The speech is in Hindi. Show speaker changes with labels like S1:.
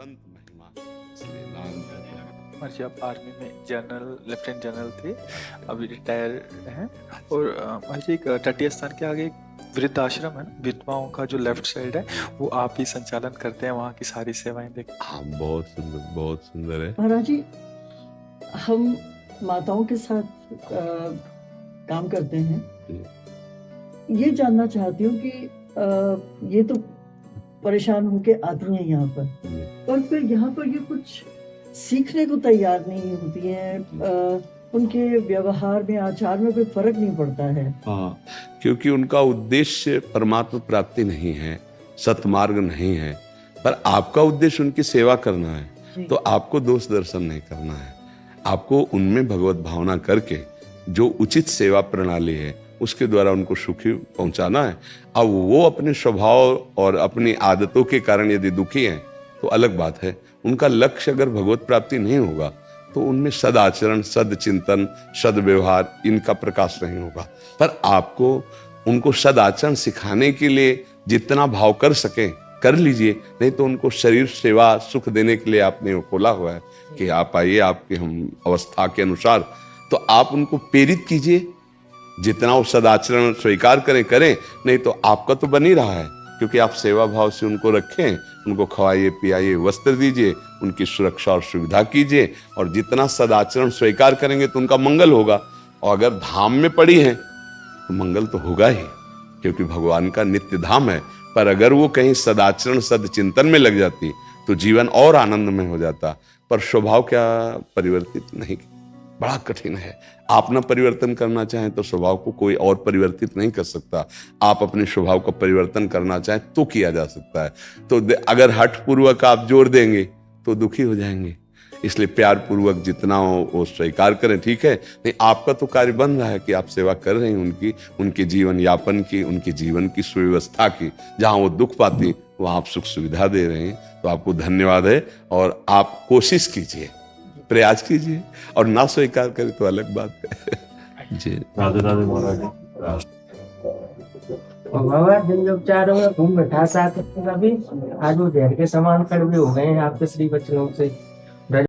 S1: संत महिमा, इसलिए नाम
S2: महर्षि जी, आप आर्मी में जनरल लेफ्टिनेंट जनरल थे, अभी रिटायर हैं। और महर्षि जी, एक तटीय स्थान के आगे एक वृद्ध आश्रम है, विधवाओं का, जो लेफ्ट साइड है, वो आप ही संचालन करते हैं, वहाँ की सारी सेवाएं देख।
S1: हाँ, बहुत सुंदर है
S3: महाराज जी। हम माताओं के साथ काम करते हैं। ये जानना चाहती हूँ कि ये तो परेशान होके आती हैं यहाँ पर, और फिर यहाँ पर ये कुछ सीखने को तैयार नहीं होती हैं। उनके व्यवहार में, आचार में कोई फर्क नहीं पड़ता है।
S1: हाँ, क्योंकि उनका उद्देश्य परमात्मा प्राप्ति नहीं है, सतमार्ग नहीं है, पर आपका उद्देश्य उनकी सेवा करना है, तो आपको दोष दर्शन नहीं करना है। आपको उनमें भगवत भावना करके जो उचित सेवा प्रणाली है उसके द्वारा उनको सुखी पहुंचाना है। अब वो अपने स्वभाव और अपनी आदतों के कारण यदि दुखी हैं तो अलग बात है। उनका लक्ष्य अगर भगवत प्राप्ति नहीं होगा तो उनमें सदाचरण, सदचिंतन, सदव्यवहार इनका प्रकाश नहीं होगा। पर आपको उनको सदाचरण सिखाने के लिए जितना भाव कर सके कर लीजिए, नहीं तो उनको शरीर सेवा सुख देने के लिए आपने वो खोला हुआ है कि आप आइए, आपके हम अवस्था के अनुसार, तो आप उनको प्रेरित कीजिए। जितना वो सदाचरण स्वीकार करें, नहीं तो आपका तो बन ही रहा है, क्योंकि आप सेवा भाव से उनको रखें, उनको खवाइए, पियाइए, वस्त्र दीजिए, उनकी सुरक्षा और सुविधा कीजिए, और जितना सदाचरण स्वीकार करेंगे तो उनका मंगल होगा। और अगर धाम में पड़ी हैं तो मंगल तो होगा ही, क्योंकि भगवान का नित्य धाम है। पर अगर वो कहीं सदाचरण सदचिंतन में लग जाती तो जीवन और आनंद में हो जाता। पर स्वभाव क्या परिवर्तित नहीं, बड़ा कठिन है। आप ना परिवर्तन करना चाहें तो स्वभाव को कोई और परिवर्तित नहीं कर सकता। आप अपने स्वभाव का परिवर्तन करना चाहें तो किया जा सकता है। तो अगर हठ पूर्वक आप जोर देंगे तो दुखी हो जाएंगे। इसलिए प्यार पूर्वक जितना वो स्वीकार करें, ठीक है। नहीं, आपका तो कार्य बन रहा है कि आप सेवा कर रहे हैं उनके जीवन यापन की, उनके जीवन की सुव्यवस्था की। जहाँ वो दुख पाती वहाँ आप सुख सुविधा दे रहे हैं, तो आपको धन्यवाद है। और आप कोशिश कीजिए, प्रयास कीजिए, और ना स्वीकार करें तो अलग बात है। जी,
S4: राधे राधे महाराज।
S5: और बाबा जिन उपचारों में घूम बैठा साथ, कभी आज वो जहर के समान कड़वे हो गए हैं आपके श्री वचनों से।